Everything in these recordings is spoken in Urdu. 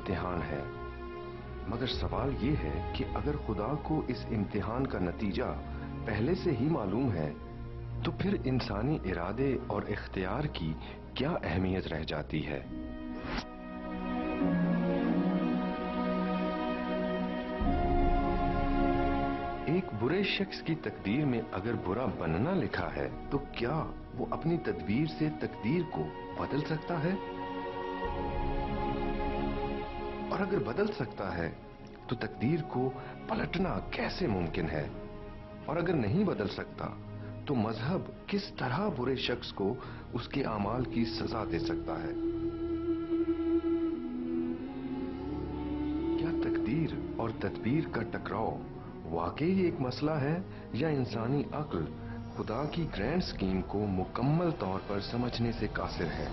امتحان ہے، مگر سوال یہ ہے کہ اگر خدا کو اس امتحان کا نتیجہ پہلے سے ہی معلوم ہے تو پھر انسانی ارادے اور اختیار کی کیا اہمیت رہ جاتی ہے؟ ایک برے شخص کی تقدیر میں اگر برا بننا لکھا ہے تو کیا وہ اپنی تدبیر سے تقدیر کو بدل سکتا ہے؟ اور اگر بدل سکتا ہے تو تقدیر کو پلٹنا کیسے ممکن ہے؟ اور اگر نہیں بدل سکتا تو مذہب کس طرح برے شخص کو اس کے اعمال کی سزا دے سکتا ہے؟ کیا تقدیر اور تدبیر کا ٹکراؤ واقعی ایک مسئلہ ہے یا انسانی عقل خدا کی گرینڈ سکیم کو مکمل طور پر سمجھنے سے قاصر ہے؟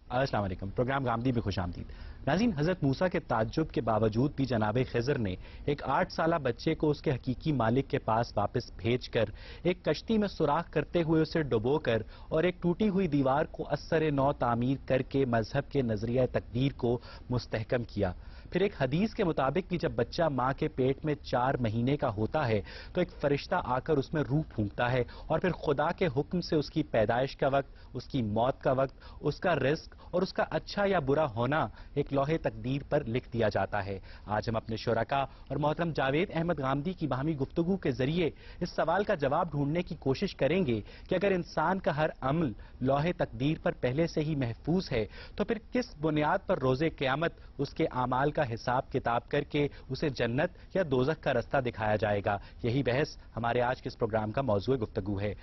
السلام علیکم، پروگرام گامدی میں خوش آمدید۔ ناظرین، حضرت موسیٰ کے تعجب کے باوجود بھی جناب خضر نے ایک 8 سالہ بچے کو اس کے حقیقی مالک کے پاس واپس بھیج کر ایک کشتی میں سوراخ کرتے ہوئے اسے ڈبو کر اور ایک ٹوٹی ہوئی دیوار کو ازسر نو تعمیر کر کے مذہب کے نظریہ تقدیر کو مستحکم کیا۔ پھر ایک حدیث کے مطابق کہ جب بچہ ماں کے پیٹ میں 4 مہینے کا ہوتا ہے تو ایک فرشتہ آ کر اس میں روح پھونکتا ہے اور پھر خدا کے حکم سے اس کی پیدائش کا وقت، اس کی موت کا وقت، اس کا رزق اور اس کا اچھا یا برا ہونا ایک لوح تقدیر پر لکھ دیا جاتا ہے۔ آج ہم اپنے شرکاء اور محترم جاوید احمد غامدی کی باہمی گفتگو کے ذریعے اس سوال کا جواب ڈھونڈنے کی کوشش کریں گے کہ اگر انسان کا ہر عمل لوح تقدیر پر پہلے سے ہی محفوظ ہے تو پھر کس بنیاد پر روز قیامت اس کے اعمال کا حساب کتاب کر کے اسے جنت یا دوزخ کا رستہ دکھایا جائے گا؟ یہی بحث ہمارے آج کے اس پروگرام کا موضوع گفتگو ہے۔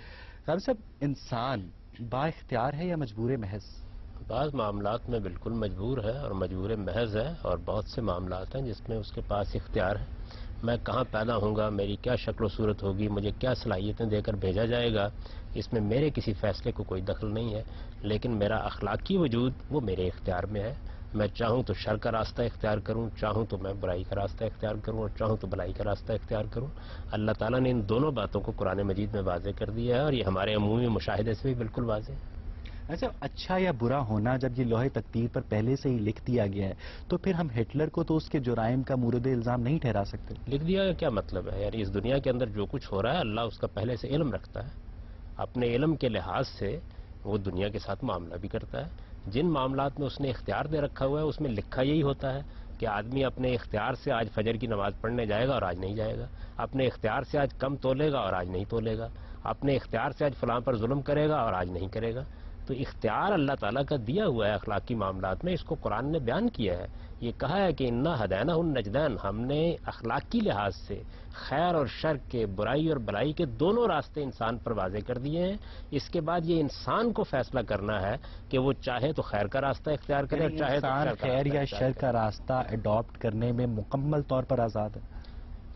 غامدی صاحب، انسان با اختیار ہے یا مجبور محض؟ بعض معاملات میں بالکل مجبور ہے اور مجبور محض ہے، اور بہت سے معاملات ہیں جس میں اس کے پاس اختیار ہے۔ میں کہاں پیدا ہوں گا، میری کیا شکل و صورت ہوگی، مجھے کیا صلاحیتیں دے کر بھیجا جائے گا، اس میں میرے کسی فیصلے کو کوئی دخل نہیں ہے، لیکن میرا اخلاقی وجود وہ میرے اختیار میں ہے۔ میں چاہوں تو شر کا راستہ اختیار کروں، چاہوں تو میں برائی کا راستہ اختیار کروں، اور چاہوں تو بلائی کا راستہ اختیار کروں۔ اللہ تعالیٰ نے ان دونوں باتوں کو قرآن مجید میں واضح کر دیا ہے، اور یہ ہمارے عمومی مشاہدے سے بھی بالکل واضح ہے۔ اچھا، اچھا یا برا ہونا جب یہ لوح تقدیر پر پہلے سے ہی لکھ دیا گیا ہے تو پھر ہم ہٹلر کو تو اس کے جرائم کا مورد الزام نہیں ٹھہرا سکتے؟ لکھ دیا کا کیا مطلب ہے؟ یعنی اس دنیا کے اندر جو کچھ ہو رہا ہے اللہ اس کا پہلے سے علم رکھتا ہے، اپنے علم کے لحاظ سے وہ دنیا کے ساتھ معاملہ بھی کرتا ہے۔ جن معاملات میں اس نے اختیار دے رکھا ہوا ہے اس میں لکھا یہی ہوتا ہے کہ آدمی اپنے اختیار سے آج فجر کی نماز پڑھنے جائے گا اور آج نہیں جائے گا، اپنے اختیار سے آج کم تولے گا اور آج نہیں تولے گا، اپنے اختیار سے آج فلاں پر ظلم کرے گا اور آج نہیں کرے گا۔ تو اختیار اللہ تعالیٰ کا دیا ہوا ہے اخلاقی معاملات میں، اس کو قرآن نے بیان کیا ہے۔ یہ کہا ہے کہ انا ہدینہ النجدین، ہم نے اخلاقی لحاظ سے خیر اور شر کے، برائی اور بلائی کے دونوں راستے انسان پر واضح کر دیے ہیں۔ اس کے بعد یہ انسان کو فیصلہ کرنا ہے کہ وہ چاہے تو خیر کا راستہ اختیار کرے اور چاہے تو انسان خیر یا شر کا راستہ اڈاپٹ کرنے میں مکمل طور پر آزاد ہے۔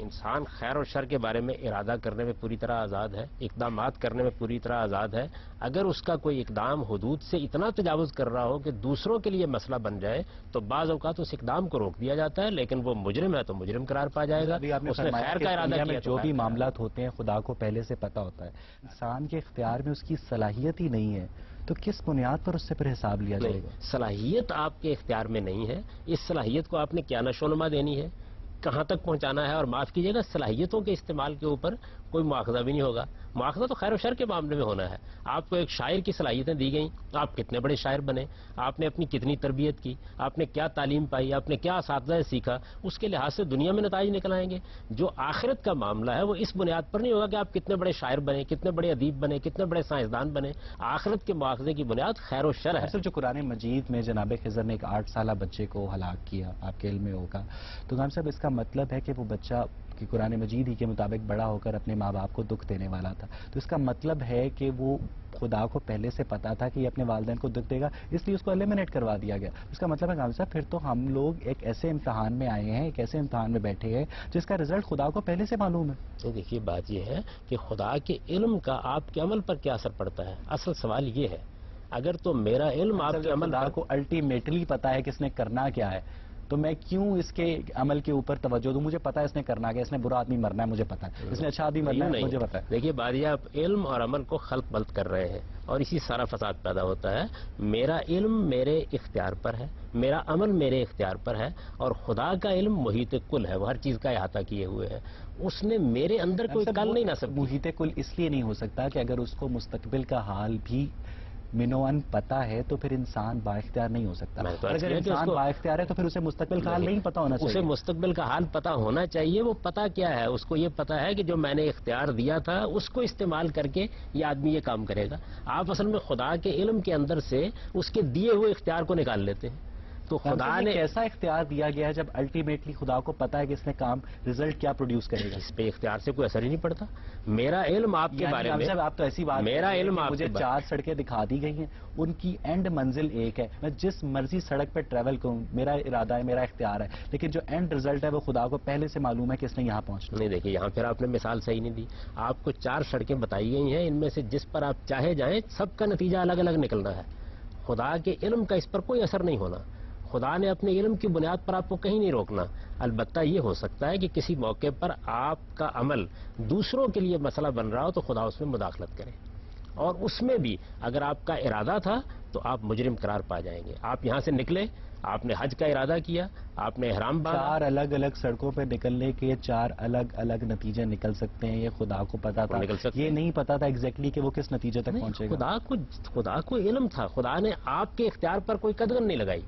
انسان خیر اور شر کے بارے میں ارادہ کرنے میں پوری طرح آزاد ہے، اقدامات کرنے میں پوری طرح آزاد ہے۔ اگر اس کا کوئی اقدام حدود سے اتنا تجاوز کر رہا ہو کہ دوسروں کے لیے مسئلہ بن جائے تو بعض اوقات اس اقدام کو روک دیا جاتا ہے، لیکن وہ مجرم ہے تو مجرم قرار پایا جائے گا۔ اس نے خیر کا ارادہ کیا، جو بھی معاملات ہوتے ہیں خدا کو پہلے سے پتا ہوتا ہے، انسان کے اختیار میں اس کی صلاحیت ہی نہیں ہے تو کس بنیاد پر اس سے پھر حساب لیا جائے گا؟ صلاحیت آپ کے اختیار میں نہیں ہے، اس صلاحیت کو آپ نے کیا نشو و نما دینی ہے، کہاں تک پہنچانا ہے، اور معاف کیجیے گا صلاحیتوں کے استعمال کے اوپر کوئی مواخذہ بھی نہیں ہوگا۔ مواخذہ تو خیر و شر کے معاملے میں ہونا ہے۔ آپ کو ایک شاعر کی صلاحیتیں دی گئیں، آپ کتنے بڑے شاعر بنے، آپ نے اپنی کتنی تربیت کی، آپ نے کیا تعلیم پائی، آپ نے کیا اساتذہ سیکھا، اس کے لحاظ سے دنیا میں نتائج نکل آئیں گے۔ جو آخرت کا معاملہ ہے وہ اس بنیاد پر نہیں ہوگا کہ آپ کتنے بڑے شاعر بنے، کتنے بڑے ادیب بنے، کتنے بڑے سائنسدان بنے۔ آخرت کے مواخذے کی بنیاد خیر و شر ہے۔ اصل جو قرآن مجید میں جناب خضر نے ایک 8 سالہ بچے کو ہلاک کیا، آپ کے علم میں ہوگا، تو غام صاحب اس کا مطلب ہے کہ وہ بچہ کہ قرآن مجید ہی کے مطابق بڑا ہو کر اپنے ماں باپ کو دکھ دینے والا تھا، تو اس کا مطلب ہے کہ وہ خدا کو پہلے سے پتا تھا کہ یہ اپنے والدین کو دکھ دے گا، اس لیے اس کو ایلیمنیٹ کروا دیا گیا۔ اس کا مطلب ہے غام صاحب پھر تو ہم لوگ ایک ایسے امتحان میں آئے ہیں، ایک ایسے امتحان میں بیٹھے ہیں جس کا رزلٹ خدا کو پہلے سے معلوم ہے۔ دیکھیے بات یہ ہے کہ خدا کے علم کا آپ کے عمل پر کیا اثر پڑتا ہے، اصل سوال یہ ہے۔ اگر تو میرا علم آپ کے عمل خدا کو الٹیمیٹلی پتا ہے کہ اس نے کرنا کیا ہے تو میں کیوں اس کے عمل کے اوپر توجہ دوں؟ مجھے پتا ہے اس نے کرنا کیا، اس نے برا آدمی مرنا ہے مجھے پتا ہے، اس نے اچھا آدمی مرنا ہے مجھے پتا ہے. دیکھیے بادی، آپ علم اور عمل کو خلط بلط کر رہے ہیں اور اسی سارا فساد پیدا ہوتا ہے. میرا علم میرے اختیار پر ہے، میرا عمل میرے اختیار پر ہے، اور خدا کا علم محیط کل ہے، وہ ہر چیز کا احاطہ کیے ہوئے ہے. اس نے میرے اندر کوئی کل نہیں نصب کی. محیط کل اس لیے نہیں ہو سکتا کہ اگر اس کو مستقبل کا حال بھی منوان پتا ہے تو پھر انسان با اختیار نہیں ہو سکتا. اور اگر انسان با اختیار ہے تو پھر اسے مستقبل کا حال نہیں پتا ہونا چاہیے. اسے مستقبل کا حال پتا ہونا چاہیے. وہ پتا کیا ہے؟ اس کو یہ پتا ہے کہ جو میں نے اختیار دیا تھا اس کو استعمال کر کے یہ آدمی یہ کام کرے گا. آپ اصل میں خدا کے علم کے اندر سے اس کے دیے ہوئے اختیار کو نکال لیتے ہیں. تو خدا نے کیسا اختیار دیا گیا ہے جب الٹیمیٹلی خدا کو پتا ہے کہ اس نے کام رزلٹ کیا پروڈیوس کرے گا؟ اس پہ اختیار سے کوئی اثر ہی نہیں پڑتا. میرا علم آپ کے بارے میں، آپ تو ایسی بات، میرا علم آپ مجھے 4 سڑکیں دکھا دی گئی ہیں، ان کی اینڈ منزل ایک ہے، میں جس مرضی سڑک پہ ٹریول کروں، میرا ارادہ ہے، میرا اختیار ہے، لیکن جو اینڈ رزلٹ ہے وہ خدا کو پہلے سے معلوم ہے کہ اس نے یہاں پہنچنا. نہیں دیکھیے، یہاں پھر آپ نے مثال صحیح نہیں دی. آپ کو 4 سڑکیں بتائی گئی ہیں، ان میں سے جس پر آپ چاہے جائیں سب کا نتیجہ الگ الگ نکلنا ہے. خدا کے علم کا اس پر کوئی اثر نہیں ہونا. خدا نے اپنے علم کی بنیاد پر آپ کو کہیں نہیں روکنا. البتہ یہ ہو سکتا ہے کہ کسی موقع پر آپ کا عمل دوسروں کے لیے مسئلہ بن رہا ہو تو خدا اس میں مداخلت کرے، اور اس میں بھی اگر آپ کا ارادہ تھا تو آپ مجرم قرار پا جائیں گے. آپ یہاں سے نکلے، آپ نے حج کا ارادہ کیا، آپ نے احرام باندھا. 4 الگ الگ سڑکوں پہ نکلنے کے 4 الگ الگ نتیجے نکل سکتے ہیں. یہ خدا کو پتا تھا، یہ نہیں پتا تھا ایگزیکٹلی کہ وہ کس نتیجے تک پہنچے گا. خدا کو علم تھا. خدا نے آپ کے اختیار پر کوئی قدغن نہیں لگائی.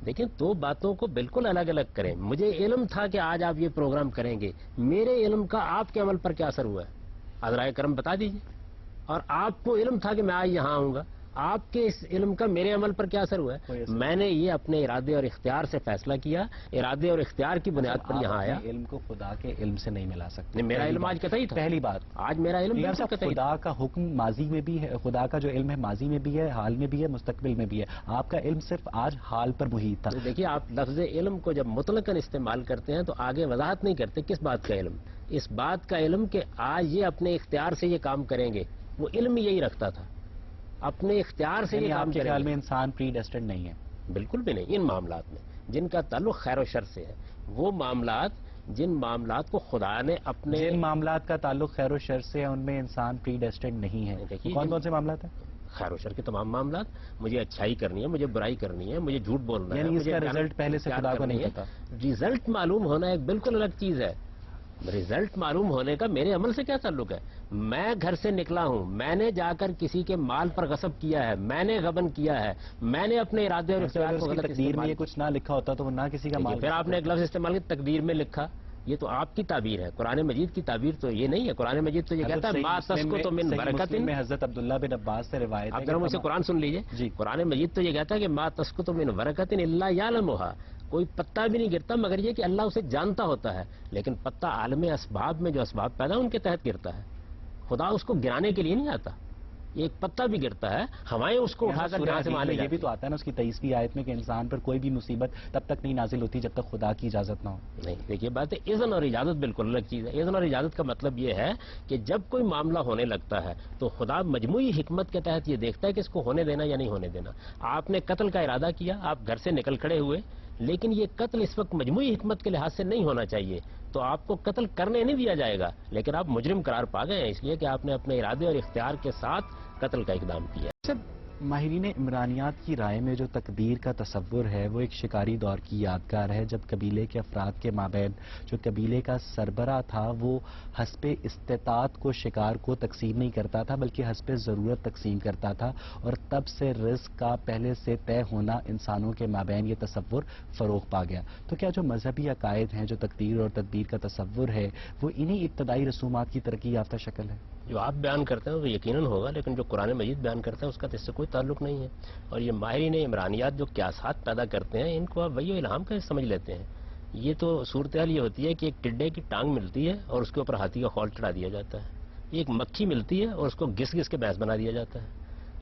دیکھیں، 2 باتوں کو بالکل الگ الگ کریں. مجھے علم تھا کہ آج آپ یہ پروگرام کریں گے، میرے علم کا آپ کے عمل پر کیا اثر ہوا ہے؟ عذرائے کرم بتا دیجیے. اور آپ کو علم تھا کہ میں آج یہاں آؤں گا، آپ کے اس علم کا میرے عمل پر کیا اثر ہوا ہے؟ میں نے یہ اپنے ارادے اور اختیار سے فیصلہ کیا، ارادے اور اختیار کی بنیاد پر یہاں آیا. علم کو خدا کے علم سے نہیں ملا سکتے. میرا علم آج قطعی تھا. پہلی بات، آج میرا علم خدا کا حکم ماضی میں بھی ہے، خدا کا جو علم ہے ماضی میں بھی ہے، حال میں بھی ہے، مستقبل میں بھی ہے. آپ کا علم صرف آج حال پر محیط تھا. دیکھیے، آپ لفظ علم کو جب مطلقاً استعمال کرتے ہیں تو آگے وضاحت نہیں کرتے کس بات کا علم. اس بات کا علم کہ آج یہ اپنے اختیار سے یہ کام کریں گے، وہ علم یہی رکھتا تھا، اپنے اختیار سے یہ کام کریں گے. خیال میں انسان پری ڈیسٹنڈ نہیں ہے؟ بالکل بھی نہیں. ان معاملات میں جن کا تعلق خیر و شر سے ہے، وہ معاملات، جن معاملات کو خدا نے اپنے، جن معاملات کا تعلق خیر و شر سے ہے ان میں انسان پری ڈیسٹنڈ نہیں ہے. کون کون سے معاملات ہیں؟ خیر و شر کے تمام معاملات. مجھے اچھائی کرنی ہے، مجھے برائی کرنی ہے، مجھے جھوٹ بولنا ہے. یعنی اس کا رزلٹ پہلے سے خدا کو نہیں پتا. رزلٹ معلوم ہونا ایک بالکل الگ چیز ہے. رزلٹ معلوم ہونے کا میرے عمل سے کیا تعلق ہے؟ میں گھر سے نکلا ہوں، میں نے جا کر کسی کے مال پر غصب کیا ہے، میں نے غبن کیا ہے، میں نے اپنے ارادے اور اختیار کو غلط تقدیر میں یہ کچھ نہ لکھا ہوتا تو وہ نہ کسی کا مال. پھر آپ نے ایک لفظ استعمال کیا، تقدیر میں لکھا. یہ تو آپ کی تعبیر ہے. قرآن مجید کی تعبیر تو یہ نہیں ہے. قرآن مجید تو یہ کہتا ہے ما تسقط من برکۃ. میں حضرت عبداللہ بن عباس سے روایت ہے. آپ ذرا مجھ سے قرآن سن لیجئے. جی، قرآن مجید تو یہ کہتا ہے کہ ما تسقط من برکۃ الا یعلمھا. کوئی پتا بھی نہیں گرتا مگر یہ کہ اللہ اسے جانتا ہوتا ہے. لیکن پتا عالم اسباب میں جو اسباب پیدا ان کے تحت گرتا ہے. خدا اس کو گرانے کے لیے نہیں آتا. ایک پتا بھی گرتا ہے، ہوائیں اس کو اٹھا کر جہاں سے وہاں لے جاتی. یہ بھی تو آتا ہے نا اس کی 23ویں آیت میں کہ انسان پر کوئی بھی مصیبت تب تک نہیں نازل ہوتی جب تک خدا کی اجازت نہ ہو. نہیں، دیکھیے بات ہے، اذن اور اجازت بالکل الگ چیز ہے. اذن اور اجازت کا مطلب یہ ہے کہ جب کوئی معاملہ ہونے لگتا ہے تو خدا مجموعی حکمت کے تحت یہ دیکھتا ہے کہ اس کو ہونے دینا یا نہیں ہونے دینا. آپ نے قتل کا ارادہ کیا، آپ گھر سے نکل کھڑے ہوئے، لیکن یہ قتل اس وقت مجموعی حکمت کے لحاظ سے نہیں ہونا چاہیے، تو آپ کو قتل کرنے نہیں دیا جائے گا، لیکن آپ مجرم قرار پا گئے ہیں اس لیے کہ آپ نے اپنے ارادے اور اختیار کے ساتھ قتل کا اقدام کیا. ماہرین عمرانیات کی رائے میں جو تقدیر کا تصور ہے وہ ایک شکاری دور کی یادگار ہے، جب قبیلے کے افراد کے مابین جو قبیلے کا سربراہ تھا وہ حسب استطاعت کو شکار کو تقسیم نہیں کرتا تھا بلکہ حسب ضرورت تقسیم کرتا تھا، اور تب سے رزق کا پہلے سے طے ہونا انسانوں کے مابین یہ تصور فروغ پا گیا. تو کیا جو مذہبی عقائد ہیں، جو تقدیر اور تدبیر کا تصور ہے، وہ انہی ابتدائی رسومات کی ترقی یافتہ شکل ہے؟ جو آپ بیان کرتے ہیں وہ یقیناً ہوگا، لیکن جو قرآن مجید بیان کرتا ہے اس کا تو اس سے کوئی تعلق نہیں ہے. اور یہ ماہرین عمرانیات جو قیاسات پیدا کرتے ہیں ان کو آپ وحی و الہام کا سمجھ لیتے ہیں. یہ تو صورتحال یہ ہوتی ہے کہ ایک ٹڈے کی ٹانگ ملتی ہے اور اس کے اوپر ہاتھی کا خول چڑھا دیا جاتا ہے. ایک مکھی ملتی ہے اور اس کو گھس گھس کے بھینس بنا دیا جاتا ہے.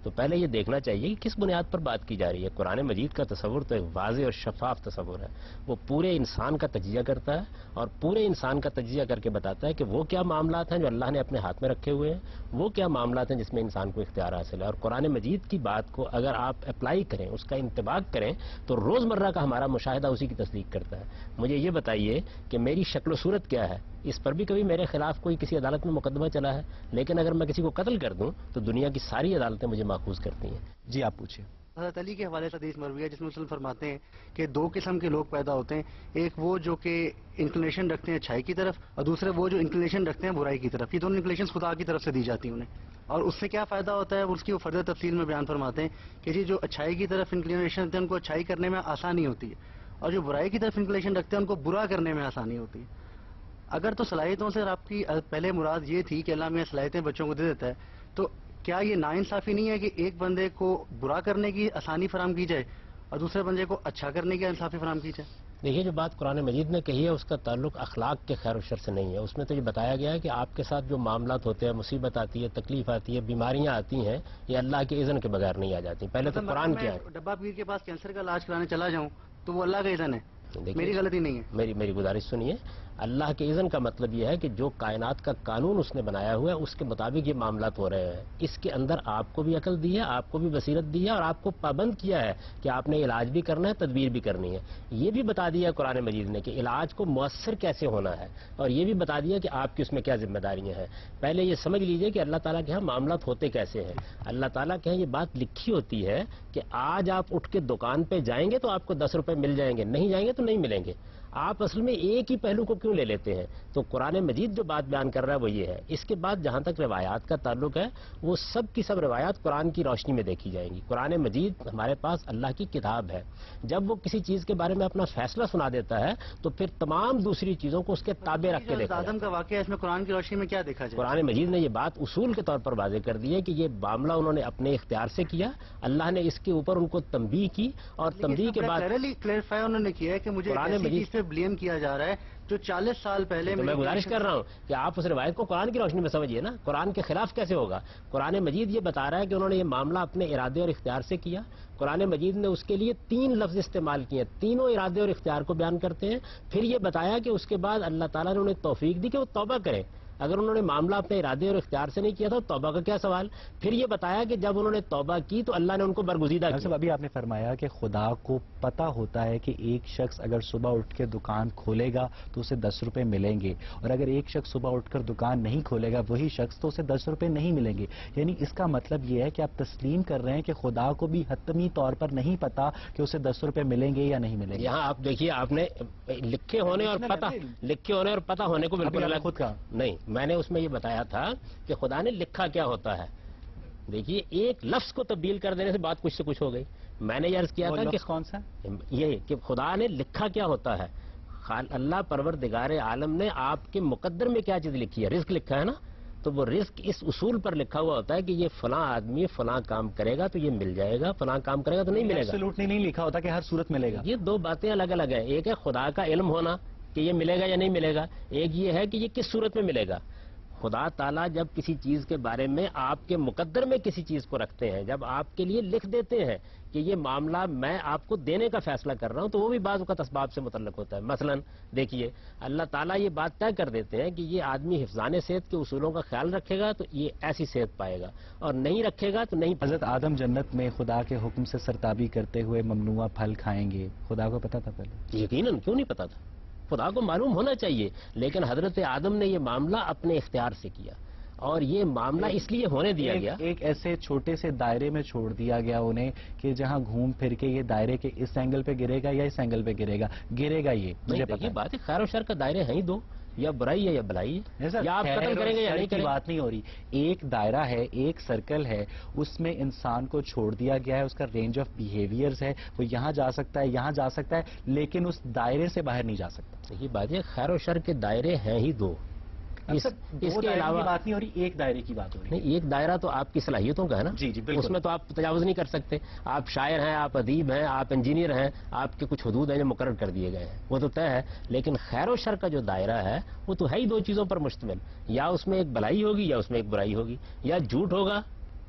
تو پہلے یہ دیکھنا چاہیے کہ کس بنیاد پر بات کی جا رہی ہے. قرآن مجید کا تصور تو ایک واضح اور شفاف تصور ہے. وہ پورے انسان کا تجزیہ کرتا ہے اور پورے انسان کا تجزیہ کر کے بتاتا ہے کہ وہ کیا معاملات ہیں جو اللہ نے اپنے ہاتھ میں رکھے ہوئے ہیں, وہ کیا معاملات ہیں جس میں انسان کو اختیار حاصل ہے. اور قرآن مجید کی بات کو اگر آپ اپلائی کریں, اس کا انطباق کریں, تو روزمرہ کا ہمارا مشاہدہ اسی کی تصدیق کرتا ہے. مجھے یہ بتائیے کہ میری شکل و صورت کیا ہے, اس پر بھی کبھی میرے خلاف کوئی کسی عدالت میں مقدمہ چلا ہے؟ لیکن اگر میں کسی کو قتل کر دوں تو دنیا کی ساری عدالتیں مجھے ماخوذ کرتی ہیں. جی آپ پوچھیں. حضرت علی کے حوالے سے حدیث مروی ہے جس میں وسلم فرماتے ہیں کہ دو قسم کے لوگ پیدا ہوتے ہیں, ایک وہ جو کہ انکلینیشن رکھتے ہیں اچھائی کی طرف, اور دوسرے وہ جو انکلینیشن رکھتے ہیں برائی کی طرف. یہ دونوں انکلینیشن خدا کی طرف سے دی جاتی ہیں انہیں, اور اس سے کیا فائدہ ہوتا ہے اس کی وہ فردر تفصیل میں بیان فرماتے ہیں کہ جی جو اچھائی کی طرف انکلینیشن رکھتے ہیں ان کو اچھائی کرنے میں آسانی ہوتی ہے, اور جو برائی کی طرف انکلینیشن رکھتے ہیں ان کو برا کرنے میں آسانی ہوتی ہے. اگر تو صلاحیتوں سے آپ کی پہلے مراد یہ تھی کہ اللہ میں صلاحیتیں بچوں کو دے دیتا ہے, تو کیا یہ ناانصافی نہیں ہے کہ ایک بندے کو برا کرنے کی آسانی فراہم کی جائے اور دوسرے بندے کو اچھا کرنے کی انصافی فراہم کی جائے؟ دیکھیے, جو بات قرآن مجید نے کہی ہے اس کا تعلق اخلاق کے خیر و شر سے نہیں ہے. اس میں تو یہ بتایا گیا ہے کہ آپ کے ساتھ جو معاملات ہوتے ہیں, مصیبت آتی ہے, تکلیف آتی ہے, بیماریاں آتی ہیں, یہ اللہ کے اذن کے بغیر نہیں آ جاتی. پہلے تو قرآن کیا ہے, ڈبہ پیر کے پاس کینسر کا علاج کرانے چلا جاؤں تو وہ اللہ کا اذن ہے, میری غلطی نہیں ہے. میری گزارش سنیے. اللہ کے اذن کا مطلب یہ ہے کہ جو کائنات کا قانون اس نے بنایا ہوا ہے اس کے مطابق یہ معاملات ہو رہے ہیں. اس کے اندر آپ کو بھی عقل دی ہے, آپ کو بھی بصیرت دی ہے, اور آپ کو پابند کیا ہے کہ آپ نے علاج بھی کرنا ہے, تدبیر بھی کرنی ہے. یہ بھی بتا دیا قرآن مجید نے کہ علاج کو مؤثر کیسے ہونا ہے, اور یہ بھی بتا دیا کہ آپ کی اس میں کیا ذمہ داریاں ہیں. پہلے یہ سمجھ لیجئے کہ اللہ تعالیٰ کے ہاں معاملات ہوتے کیسے ہیں. اللہ تعالیٰ کے ہاں یہ بات لکھی ہوتی ہے کہ آج آپ اٹھ کے دکان پہ جائیں گے تو آپ کو 10 روپے مل جائیں گے, نہیں جائیں گے تو نہیں ملیں گے. آپ اصل میں ایک ہی پہلو کو کیوں لے لیتے ہیں؟ تو قرآن مجید جو بات بیان کر رہا ہے وہ یہ ہے. اس کے بعد جہاں تک روایات کا تعلق ہے, وہ سب کی سب روایات قرآن کی روشنی میں دیکھی جائیں گی. قرآن مجید ہمارے پاس اللہ کی کتاب ہے. جب وہ کسی چیز کے بارے میں اپنا فیصلہ سنا دیتا ہے تو پھر تمام دوسری چیزوں کو اس کے تابع رکھ کے دیکھا آدم کا واقعہ اس میں قرآن کی روشنی میں کیا دیکھا جائے؟ قرآن مجید نے یہ بات اصول کے طور پر واضح کر دی ہے کہ یہ معاملہ انہوں نے اپنے اختیار سے کیا. اللہ نے اس کے اوپر ان کو تنبیہ کی, اور تنبیہ کے بعد کلیریفائی انہوں نے کیا ہے کہ مجھے قرآن مجید پہ بلیم کیا جا رہا ہے جو 40 سال پہلے. میں گزارش کر رہا ہوں کہ آپ اس روایت کو قرآن کی روشنی میں سمجھیے نا. قرآن کے خلاف کیسے ہوگا؟ قرآن مجید یہ بتا رہا ہے کہ انہوں نے یہ معاملہ اپنے ارادے اور اختیار سے کیا. قرآن مجید نے اس کے لیے 3 لفظ استعمال کیے, تینوں ارادے اور اختیار کو بیان کرتے ہیں. پھر یہ بتایا کہ اس کے بعد اللہ تعالیٰ نے انہیں توفیق دی کہ وہ توبہ کریں. اگر انہوں نے معاملہ اپنے ارادے اور اختیار سے نہیں کیا تھا تو توبہ کا کیا سوال. پھر یہ بتایا کہ جب انہوں نے توبہ کی تو اللہ نے ان کو برگزیدہ کیا. ابھی آپ نے فرمایا کہ خدا کو پتا ہوتا ہے کہ ایک شخص اگر صبح اٹھ کے دکان کھولے گا تو اسے 10 روپے ملیں گے, اور اگر ایک شخص صبح اٹھ کر دکان نہیں کھولے گا وہی شخص تو اسے 10 روپے نہیں ملیں گے. یعنی اس کا مطلب یہ ہے کہ آپ تسلیم کر رہے ہیں کہ خدا کو بھی حتمی طور پر نہیں پتا کہ اسے 10 روپے ملیں گے یا نہیں ملیں گے. یہاں آپ دیکھیے, آپ نے لکھے ہونے اور پتہ ہونے کو بالکل خود کہا نہیں. میں نے اس میں یہ بتایا تھا کہ خدا نے لکھا کیا ہوتا ہے. دیکھیے, ایک لفظ کو تبدیل کر دینے سے بات کچھ سے کچھ ہو گئی. میں نے یہ عرض کیا تھا کہ کون سا یہ کہ خدا نے لکھا کیا ہوتا ہے. اللہ پروردگار عالم نے آپ کے مقدر میں کیا چیز لکھی ہے؟ رزق لکھا ہے نا. تو وہ رزق اس اصول پر لکھا ہوا ہوتا ہے کہ یہ فلاں آدمی فلاں کام کرے گا تو یہ مل جائے گا, فلاں کام کرے گا تو نہیں ملے گا. ایبسولوٹلی نہیں لکھا ہوتا کہ ہر صورت ملے گا. یہ 2 باتیں الگ الگ ہیں. ایک ہے خدا کا علم ہونا کہ یہ ملے گا یا نہیں ملے گا, ایک یہ ہے کہ یہ کس صورت میں ملے گا. خدا تعالیٰ جب کسی چیز کے بارے میں آپ کے مقدر میں کسی چیز کو رکھتے ہیں, جب آپ کے لیے لکھ دیتے ہیں کہ یہ معاملہ میں آپ کو دینے کا فیصلہ کر رہا ہوں, تو وہ بھی بعض اوقات اسباب سے متعلق ہوتا ہے. مثلا دیکھیے, اللہ تعالیٰ یہ بات طے کر دیتے ہیں کہ یہ آدمی حفظان صحت کے اصولوں کا خیال رکھے گا تو یہ ایسی صحت پائے گا, اور نہیں رکھے گا تو نہیں. حضرت آدم جنت میں خدا کے حکم سے سرتابی کرتے ہوئے ممنوعہ پھل کھائیں گے, خدا کو پتا تھا پہلے؟ یقیناً, کیوں نہیں پتا تھا, خدا کو معلوم ہونا چاہیے. لیکن حضرت آدم نے یہ معاملہ اپنے اختیار سے کیا, اور یہ معاملہ اس لیے ہونے دیا گیا. ایک ایسے چھوٹے سے دائرے میں چھوڑ دیا گیا انہیں کہ جہاں گھوم پھر کے یہ دائرے کے اس اینگل پہ گرے گا یا اس اینگل پہ گرے گا یہ مجھے پتا ہے. بات ہے, خیر و شر کا دائرے ہیں ہی 2, یا برائی ہے یا بھلائی ہے, یا آپ قتل کریں گے یا نہیں کریں گے. بات نہیں ہو رہی, ایک دائرہ ہے, ایک سرکل ہے, اس میں انسان کو چھوڑ دیا گیا ہے, اس کا رینج آف بیہیویئرز ہے, وہ یہاں جا سکتا ہے, یہاں جا سکتا ہے, لیکن اس دائرے سے باہر نہیں جا سکتا. یہ بات ہے, خیر و شر کے دائرے ہیں ہی 2. اس کے علاوہ بات نہیں ہو رہی, ایک دائرے کی بات ہو رہی ہے. نہیں, ایک دائرہ تو آپ کی صلاحیتوں کا ہے نا. جی بالکل. اس میں تو آپ تجاوز نہیں کر سکتے. آپ شاعر ہیں, آپ ادیب ہیں, آپ انجینئر ہیں, آپ کے کچھ حدود ہیں جو مقرر کر دیے گئے ہیں, وہ تو طے ہے. لیکن خیر و شر کا جو دائرہ ہے وہ تو ہے ہی 2 چیزوں پر مشتمل. یا اس میں ایک بھلائی ہوگی یا اس میں ایک برائی ہوگی, یا جھوٹ ہوگا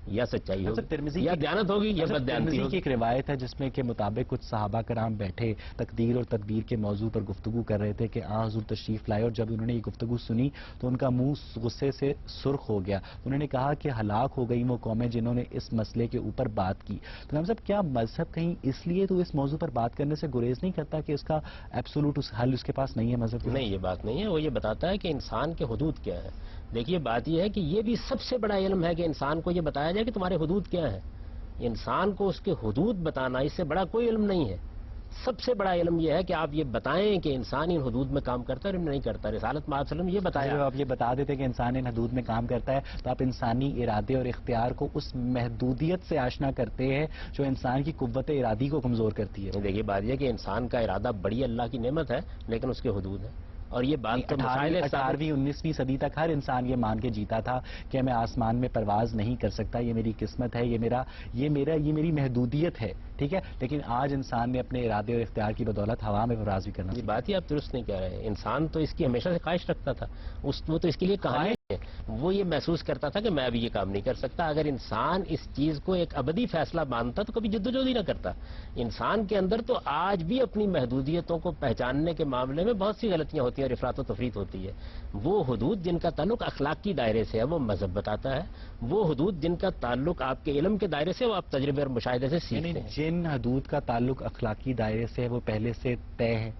یا سچائی ہوگی ترمذی یا دیانت ہوگی یا بددیانتی ترمذی کی ہوگی. ایک روایت ہے جس میں کہ مطابق کچھ صحابہ کرام بیٹھے تقدیر اور تدبیر کے موضوع پر گفتگو کر رہے تھے کہ حضور تشریف لائے، اور جب انہوں نے یہ گفتگو سنی تو ان کا منہ غصے سے سرخ ہو گیا. انہوں نے کہا کہ ہلاک ہو گئی وہ قومیں جنہوں نے اس مسئلے کے اوپر بات کی. تو امام صاحب کیا مذہب کہیں اس لیے تو اس موضوع پر بات کرنے سے گریز نہیں کرتا کہ اس کا ایبسولوٹ حل اس کے پاس نہیں ہے مذہب؟ نہیں، یہ بات نہیں ہے. وہ یہ بتاتا ہے کہ انسان کے حدود کیا ہے. دیکھیے بات یہ ہے کہ یہ بھی سب سے بڑا علم ہے کہ انسان کو یہ بتایا جائے کہ تمہارے حدود کیا ہے. انسان کو اس کے حدود بتانا اس سے بڑا کوئی علم نہیں ہے. سب سے بڑا علم یہ ہے کہ آپ یہ بتائیں کہ انسان ان حدود میں کام کرتا ہے اور نہیں کرتا. رسالت میں آپ یہ بتایا. آپ یہ بتا دیتے کہ انسان ان حدود میں کام کرتا ہے تو آپ انسانی ارادے اور اختیار کو اس محدودیت سے آشنا کرتے ہیں جو انسان کی قوت ارادی کو کمزور کرتی ہے. دیکھیے بات یہ کہ انسان کا ارادہ بڑی اللہ کی نعمت ہے لیکن اس کے حدود ہیں. اور یہ بات تو 18ویں 19ویں صدی تک ہر انسان یہ مان کے جیتا تھا کہ میں آسمان میں پرواز نہیں کر سکتا، یہ میری قسمت ہے، یہ میری محدودیت ہے، ٹھیک ہے. لیکن آج انسان نے اپنے ارادے اور اختیار کی بدولت ہوا میں پرواز بھی کرنا. یہ بات ہی آپ درست نہیں کہہ رہے ہیں. انسان تو اس کی ہمیشہ سے خواہش رکھتا تھا. وہ تو اس کے لیے کہانی ہے. وہ یہ محسوس کرتا تھا کہ میں ابھی یہ کام نہیں کر سکتا. اگر انسان اس چیز کو ایک ابدی فیصلہ مانتا تو کبھی جدوجہد ہی نہ کرتا. انسان کے اندر تو آج بھی اپنی محدودیتوں کو پہچاننے کے معاملے میں بہت سی غلطیاں ہوتی ہیں اور افراط و تفریط ہوتی ہے. وہ حدود جن کا تعلق اخلاقی دائرے سے ہے وہ مذہب بتاتا ہے. وہ حدود جن کا تعلق آپ کے علم کے دائرے سے وہ آپ تجربے اور مشاہدے سے سیکھتے ہیں. جن حدود کا تعلق اخلاقی دائرے سے ہے وہ پہلے سے طے ہے.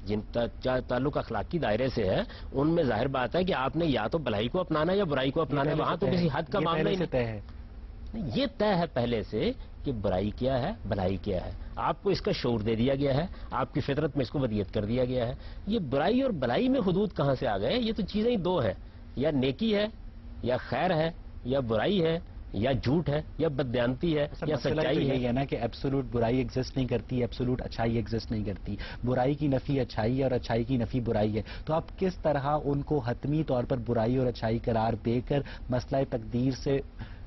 جن کا تعلق اخلاقی دائرے سے ہے ان میں ظاہر بات ہے کہ آپ نے یا تو بھلائی کو اپنانا یا برائی کو اپنانا ہے. وہاں تو کسی حد کا معاملہ ہی نہیں. یہ طے ہے پہلے سے کہ برائی کیا ہے بھلائی کیا ہے. آپ کو اس کا شعور دے دیا گیا ہے. آپ کی فطرت میں اس کو ودیت کر دیا گیا ہے. یہ برائی اور بھلائی میں حدود کہاں سے آ گئے؟ یہ تو چیزیں ہی دو ہے. یا نیکی ہے یا خیر ہے یا برائی ہے یا جھوٹ ہے یا بددیانتی ہے یا سچائی ہے. یہی ہے نا کہ ایبسولوٹ برائی ایگزسٹ نہیں کرتی، ایبسولوٹ اچھائی ایگزسٹ نہیں کرتی. برائی کی نفی اچھائی ہے اور اچھائی کی نفی برائی ہے. تو آپ کس طرح ان کو حتمی طور پر برائی اور اچھائی قرار دے کر مسئلہ تقدیر سے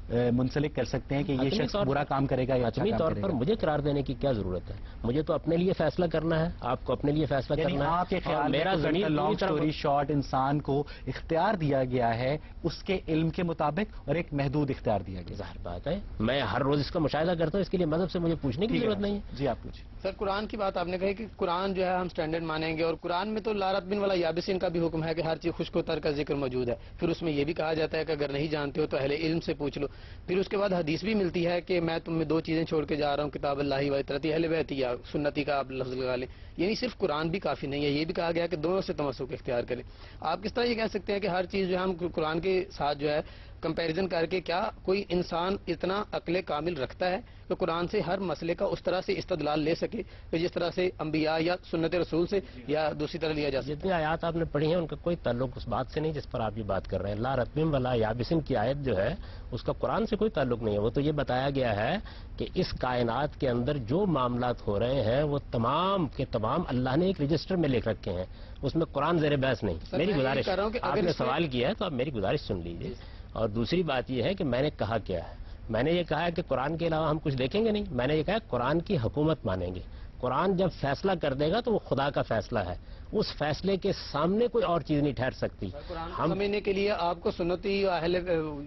منسلک کر سکتے ہیں کہ یہ شخص برا کام کرے گا یا اچھا کام کرے گا؟ طور پر مجھے قرار دینے کی کیا ضرورت ہے؟ مجھے تو اپنے لیے فیصلہ کرنا ہے. آپ کو اپنے لیے فیصلہ کرنا ہے. آپ کے خیال میرا میں لانگ سٹوری شارٹ انسان کو اختیار دیا گیا ہے اس کے علم کے مطابق اور ایک محدود اختیار دیا گیا. ظاہر بات ہے میں ہر روز اس کا مشاہدہ کرتا ہوں. اس کے لیے مذہب سے مجھے پوچھنے کی ضرورت نہیں ہے. جی آپ پوچھیں. سر قرآن کی بات آپ نے کہی کہ قرآن جو ہے ہم سٹینڈرڈ مانیں گے، اور قرآن میں تو لارت بن والا یابسین کا بھی حکم ہے کہ ہر چیز خشک و تر کا ذکر موجود ہے. پھر اس میں یہ بھی کہا جاتا ہے کہ اگر نہیں جانتے ہو تو اہل علم سے پوچھ لو. پھر اس کے بعد حدیث بھی ملتی ہے کہ میں تم میں دو چیزیں چھوڑ کے جا رہا ہوں، کتاب اللہ و اطرتی اہل بیت یا سنتی کا آپ لفظ لگا لیں. یعنی صرف قرآن بھی کافی نہیں ہے، یہ بھی کہا گیا کہ دونوں سے تمسک اختیار کریں. آپ کس طرح یہ کہہ سکتے ہیں کہ ہر چیز جو ہے ہم قرآن کے ساتھ جو ہے کمپیریزن کر کے، کیا کوئی انسان اتنا عقل کامل رکھتا ہے کہ قرآن سے ہر مسئلے کا اس طرح سے استدلال لے سکے کہ جس طرح سے انبیاء یا سنت رسول سے یا دوسری طرح لیا جا سکے؟ جتنی آیات آپ نے پڑھی ہیں ان کا کوئی تعلق اس بات سے نہیں جس پر آپ یہ بات کر رہے ہیں. لا رتبم ولا یابسن کی آیت جو ہے اس کا قرآن سے کوئی تعلق نہیں ہے. وہ تو یہ بتایا گیا ہے کہ اس کائنات کے اندر جو معاملات ہو رہے ہیں وہ تمام کے تمام اللہ نے ایک رجسٹر میں لکھ رکھے ہیں. اس میں قرآن زیر بحث نہیں. میری گزارش، آپ نے سوال کیا ہے تو آپ میری گزارش سن لیجیے. اور دوسری بات یہ ہے کہ میں نے کہا کیا ہے. میں نے یہ کہا ہے کہ قرآن کے علاوہ ہم کچھ دیکھیں گے نہیں. میں نے یہ کہا قرآن کی حکومت مانیں گے. قرآن جب فیصلہ کر دے گا تو وہ خدا کا فیصلہ ہے. اس فیصلے کے سامنے کوئی اور چیز نہیں ٹھہر سکتی. ہم سمجھنے کے لیے آپ کو سنتی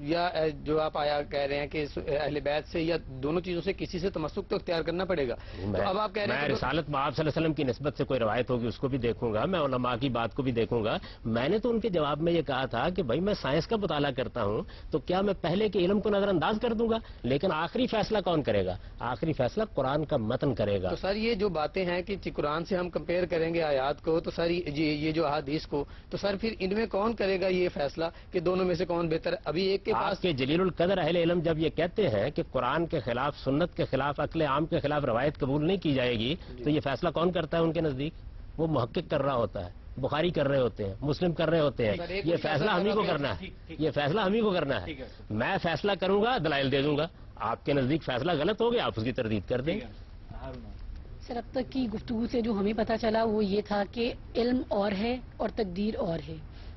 یا جو آپ آیا کہہ رہے ہیں کہ اہل بیت سے یا دونوں چیزوں سے کسی سے تمسک تو اختیار کرنا پڑے گا. تو اب آپ کہہ رہے ہیں میں رسالت میں آپ صلی اللہ علیہ وسلم کی نسبت سے کوئی روایت ہوگی اس کو بھی دیکھوں گا. میں علماء کی بات کو بھی دیکھوں گا. میں نے تو ان کے جواب میں یہ کہا تھا کہ بھائی میں سائنس کا مطالعہ کرتا ہوں تو کیا میں پہلے کے علم کو نظر انداز کر دوں گا؟ لیکن آخری فیصلہ کون کرے گا؟ آخری فیصلہ قرآن کا متن کرے گا. تو سر یہ جو باتیں ہیں کہ قرآن سے ہم کمپیئر کریں گے آیات کو تو سر یہ جو احادیث کو، تو سر پھر ان میں کون کرے گا یہ فیصلہ کہ دونوں میں سے کون بہتر ہے؟ ابھی ایک کے پاس کے جلیل القدر اہل علم جب یہ کہتے ہیں کہ قرآن کے خلاف، سنت کے خلاف، عقل عام کے خلاف روایت قبول نہیں کی جائے گی تو یہ فیصلہ کون کرتا ہے ان کے نزدیک؟ وہ محقق کر رہا ہوتا ہے، بخاری کر رہے ہوتے ہیں، مسلم کر رہے ہوتے ہیں. یہ فیصلہ ہم ہی کو کرنا ہے. یہ فیصلہ ہم ہی کو کرنا ہے. میں فیصلہ کروں گا، دلائل دے دوں گا. آپ کے نزدیک فیصلہ غلط ہو گیا، آپ اس کی تردید کر دیں. سر اب تک کی گفتگو سے جو ہمیں پتہ چلا وہ یہ تھا کہ علم اور ہے اور تقدیر اور ہے.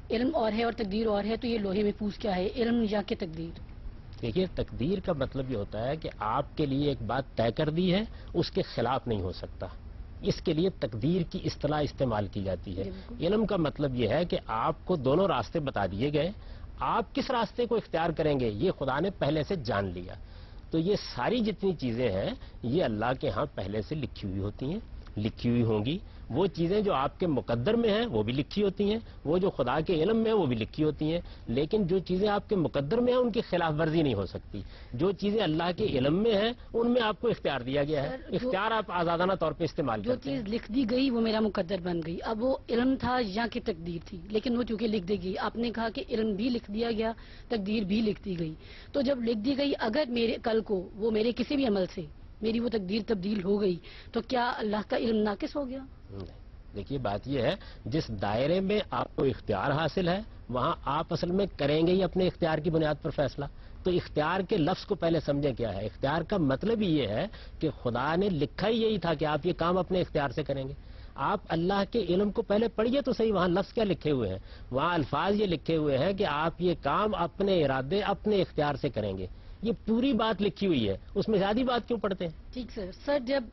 علم اور ہے اور تقدیر اور ہے، تو یہ لوہے محفوظ کیا ہے، علم یا کہ تقدیر؟ دیکھیے تقدیر کا مطلب یہ ہوتا ہے کہ آپ کے لیے ایک بات طے کر دی ہے، اس کے خلاف نہیں ہو سکتا. اس کے لیے تقدیر کی اصطلاح استعمال کی جاتی ہے. علم کا مطلب یہ ہے کہ آپ کو دونوں راستے بتا دیے گئے، آپ کس راستے کو اختیار کریں گے یہ خدا نے پہلے سے جان لیا. تو یہ ساری جتنی چیزیں ہیں یہ اللہ کے ہاں پہلے سے لکھی ہوئی ہوتی ہیں, لکھی ہوئی ہوں گی. وہ چیزیں جو آپ کے مقدر میں ہیں وہ بھی لکھی ہوتی ہیں, وہ جو خدا کے علم میں ہیں وہ بھی لکھی ہوتی ہیں. لیکن جو چیزیں آپ کے مقدر میں ہیں ان کی خلاف ورزی نہیں ہو سکتی. جو چیزیں اللہ کے علم میں ہیں ان میں آپ کو اختیار دیا گیا ہے. اختیار آپ آزادانہ طور پہ استعمال کرتے ہیں. جو چیز لکھ دی گئی وہ میرا مقدر بن گئی. اب وہ علم تھا یا کہ تقدیر تھی, لیکن وہ چونکہ لکھ دی گئی. آپ نے کہا کہ علم بھی لکھ دیا گیا, تقدیر بھی لکھ دی گئی. تو جب لکھ دی گئی, اگر میرے کل کو وہ میرے کسی بھی عمل سے میری وہ تقدیر تبدیل ہو گئی تو کیا اللہ کا علم ناقص ہو گیا؟ دیکھیے بات یہ ہے جس دائرے میں آپ کو اختیار حاصل ہے وہاں آپ اصل میں کریں گے ہی اپنے اختیار کی بنیاد پر فیصلہ. تو اختیار کے لفظ کو پہلے سمجھیں کیا ہے. اختیار کا مطلب ہی یہ ہے کہ خدا نے لکھا ہی یہی تھا کہ آپ یہ کام اپنے اختیار سے کریں گے. آپ اللہ کے علم کو پہلے پڑھیے تو صحیح, وہاں لفظ کیا لکھے ہوئے ہیں, وہاں الفاظ یہ لکھے ہوئے ہیں کہ آپ یہ کام اپنے ارادے اپنے اختیار سے کریں گے. یہ پوری بات لکھی ہوئی ہے, اس میں زیادہ بات کیوں پڑھتے ہیں؟ ٹھیک سر, جب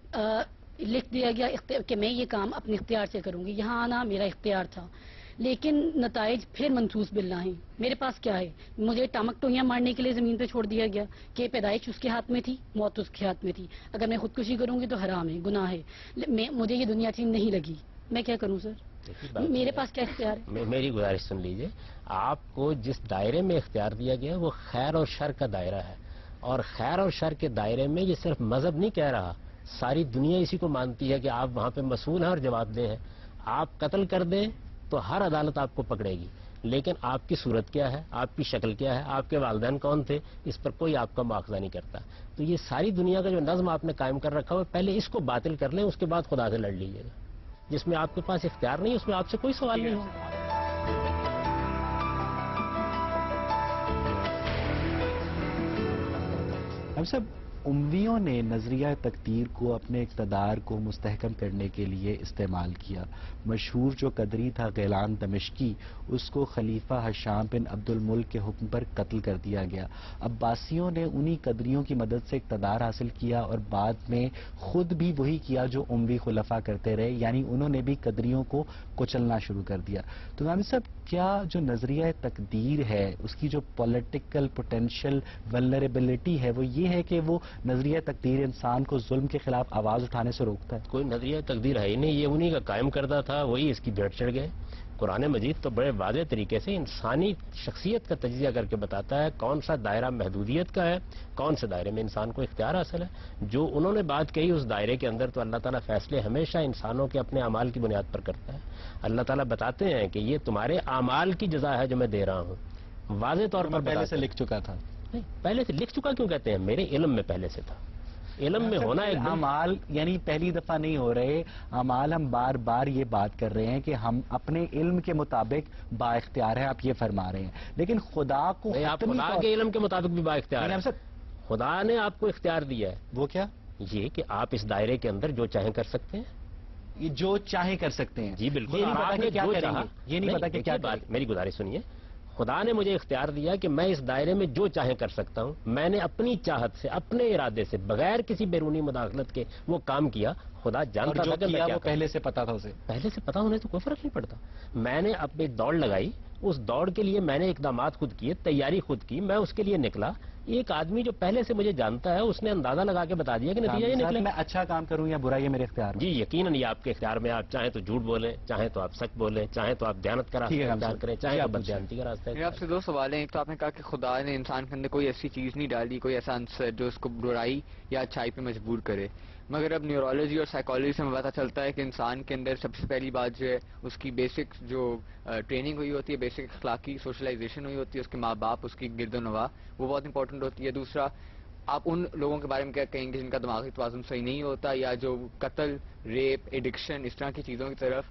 لکھ دیا گیا کہ میں یہ کام اپنے اختیار سے کروں گی, یہاں آنا میرا اختیار تھا, لیکن نتائج پھر منصوص باللہ ہیں. میرے پاس کیا ہے؟ مجھے ٹامک ٹوئیاں مارنے کے لیے زمین پہ چھوڑ دیا گیا کہ پیدائش اس کے ہاتھ میں تھی, موت اس کے ہاتھ میں تھی. اگر میں خودکشی کروں گی تو حرام ہے, گناہ ہے. مجھے یہ دنیا اچھی نہیں لگی, میں کیا کروں سر؟ میرے پاس کیا اختیار ہے؟ میری گزارش سن لیجئے. آپ کو جس دائرے میں اختیار دیا گیا وہ خیر اور شر کا دائرہ ہے, اور خیر اور شر کے دائرے میں یہ صرف مذہب نہیں کہہ رہا, ساری دنیا اسی کو مانتی ہے کہ آپ وہاں پہ مسئول ہیں اور جواب دہ ہیں. آپ قتل کر دیں تو ہر عدالت آپ کو پکڑے گی, لیکن آپ کی صورت کیا ہے, آپ کی شکل کیا ہے, آپ کے والدین کون تھے, اس پر کوئی آپ کا مواخذہ نہیں کرتا. تو یہ ساری دنیا کا جو نظم آپ نے قائم کر رکھا ہوا پہلے اس کو باطل کر لیں, اس کے بعد خدا سے لڑ لیجیے گا. جس میں آپ کے پاس اختیار نہیں اس میں آپ سے کوئی سوال نہیں ہے. ہم سب امویوں نے نظریہ تقدیر کو اپنے اقتدار کو مستحکم کرنے کے لیے استعمال کیا. مشہور جو قدری تھا غیلان دمشقی, اس کو خلیفہ ہشام بن عبد الملک کے حکم پر قتل کر دیا گیا. عباسیوں نے انہی قدریوں کی مدد سے اقتدار حاصل کیا اور بعد میں خود بھی وہی کیا جو اموی خلفاء کرتے رہے, یعنی انہوں نے بھی قدریوں کو کچلنا شروع کر دیا. تو غامی صاحب, کیا جو نظریہ تقدیر ہے اس کی جو پولیٹیکل پوٹینشیل ولنریبلٹی ہے وہ یہ ہے کہ وہ نظریہ تقدیر انسان کو ظلم کے خلاف آواز اٹھانے سے روکتا ہے؟ کوئی نظریہ تقدیر ہے ہی نہیں, یہ انہی کا قائم کردہ تھا, وہی اس کی بھیڑ چڑھ گئے. قرآن مجید تو بڑے واضح طریقے سے انسانی شخصیت کا تجزیہ کر کے بتاتا ہے کون سا دائرہ محدودیت کا ہے, کون سے دائرے میں انسان کو اختیار حاصل ہے. جو انہوں نے بات کہی اس دائرے کے اندر تو اللہ تعالیٰ فیصلے ہمیشہ انسانوں کے اپنے اعمال کی بنیاد پر کرتا ہے. اللہ تعالیٰ بتاتے ہیں کہ یہ تمہارے اعمال کی جزا ہے جو میں دے رہا ہوں, واضح طور پر پہلے سے لکھ چکا تھا. نہیں, پہلے سے لکھ چکا کیوں کہتے ہیں, میرے علم میں پہلے سے تھا. علم میں ہونا ایک اعمال یعنی پہلی دفعہ نہیں ہو رہے اعمال, ہم بار بار یہ بات کر رہے ہیں کہ ہم اپنے علم کے مطابق با اختیار ہیں, آپ یہ فرما رہے ہیں, لیکن خدا کو آپ خدا کے علم کے مطابق بھی با اختیار ہیں. خدا نے آپ کو اختیار دیا ہے. وہ کیا؟ یہ کہ آپ اس دائرے کے اندر جو چاہیں کر سکتے ہیں, یہ جو چاہیں کر سکتے ہیں. جی بالکل. یہ نہیں پتا کہ کیا کریں گے, یہ نہیں پتا کہ کیا بات. میری گزارش سنیے, خدا نے مجھے اختیار دیا کہ میں اس دائرے میں جو چاہیں کر سکتا ہوں. میں نے اپنی چاہت سے, اپنے ارادے سے, بغیر کسی بیرونی مداخلت کے وہ کام کیا. خدا جانتا تھا کہ وہ پہلے سے پتا تھا اسے. پہلے سے پتا ہونے تو کوئی فرق نہیں پڑتا. میں نے اب ایک دوڑ لگائی, اس دوڑ کے لیے میں نے اقدامات خود کیے, تیاری خود کی, میں اس کے لیے نکلا. ایک آدمی جو پہلے سے مجھے جانتا ہے اس نے اندازہ لگا کے بتا دیا کہ نتیجہ یہ نکلے. میں اچھا کام کروں یا برا, یہ میرے اختیار میں. جی یقیناً یہ آپ کے اختیار میں. آپ چاہیں تو جھوٹ بولیں, چاہیں تو آپ سچ بولیں, چاہیں تو آپ دیانت کا راستہ اختیار کریں, چاہیں تو بددیانتی کا راستہ. میرے آپ سے دو سوال ہیں. ایک تو آپ نے کہا کہ خدا نے انسان کے اندر کوئی ایسی چیز نہیں ڈالی, کوئی ایسا عنصر جو اس کو برائی یا اچھائی پہ مجبور کرے. مگر اب نیورولوجی اور سائیکالوجی سے ہمیں پتہ چلتا ہے کہ انسان کے اندر سب سے پہلی بات جو ہے اس کی بیسک جو ٹریننگ ہوئی ہوتی ہے, بیسک اخلاقی سوشلائزیشن ہوئی ہوتی ہے, اس کے ماں باپ, اس کی گرد و نواح, وہ بہت امپورٹنٹ ہوتی ہے. دوسرا, آپ ان لوگوں کے بارے میں کیا کہیں گے جن کا دماغی توازن صحیح نہیں ہوتا, یا جو قتل, ریپ, ایڈکشن, اس طرح کی چیزوں کی طرف